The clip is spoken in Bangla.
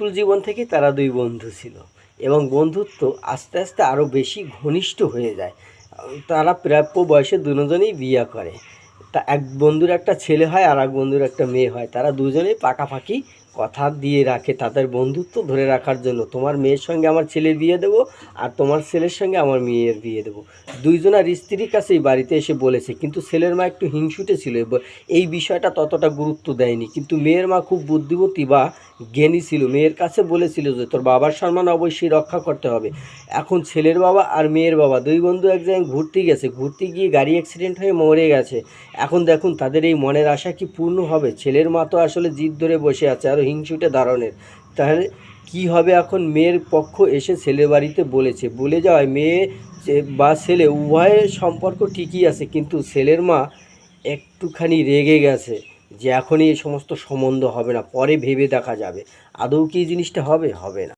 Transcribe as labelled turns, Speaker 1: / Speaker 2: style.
Speaker 1: স্কুল জীবন থেকে তারা দুই বন্ধু ছিল এবং বন্ধুত্ব আস্তে আস্তে আরও বেশি ঘনিষ্ঠ হয়ে যায়। তারা প্রাপ্য বয়সে দুজনেই বিয়ে করে। তা এক বন্ধুর একটা ছেলে হয় আর এক বন্ধুর একটা মেয়ে হয়। তারা দুজনেই পাকাপাকি কথা দিয়ে রাখে তাদের বন্ধুত্ব ধরে রাখার জন্য, তোমার মেয়ের সঙ্গে আমার ছেলের বিয়ে দেবো আর তোমার ছেলের সঙ্গে আমার মেয়ের বিয়ে দেবো। দুইজনার স্ত্রীর কাছেই বাড়িতে এসে বলেছে, কিন্তু ছেলের মা একটু হিংসুটে ছিল, এই বিষয়টা ততটা গুরুত্ব দেয়নি। কিন্তু মেয়ের মা খুব বুদ্ধিমতী বা জ্ঞানী ছিল, মেয়ের কাছে বলেছিল যে তোর বাবার সম্মান অবশ্যই রক্ষা করতে হবে। এখন ছেলের বাবা আর মেয়ের বাবা দুই বন্ধু এক জায়গায় ঘুরতে গেছে, ঘুরতে গিয়ে গাড়ি অ্যাক্সিডেন্ট হয়ে মরে গেছে। এখন দেখুন তাদের এই মনের আশা কি পূর্ণ হবে? ছেলের মা তো আসলে জিদ ধরে বসে আছে আরও হিংসুটে ধরনের। তাহলে কি হবে? এখন মেয়ের পক্ষ এসে ছেলের বাড়িতে বলেছে, বলে যাওয়ায় মেয়ে বা ছেলে উভয়ের সম্পর্ক ঠিকই আছে, কিন্তু ছেলের মা একটুখানি রেগে গেছে যে এখনই এই সমস্ত সম্বন্ধ হবে না, পরে ভেবে দেখা যাবে। আদৌ কি এই জিনিসটা হবে? হবে না।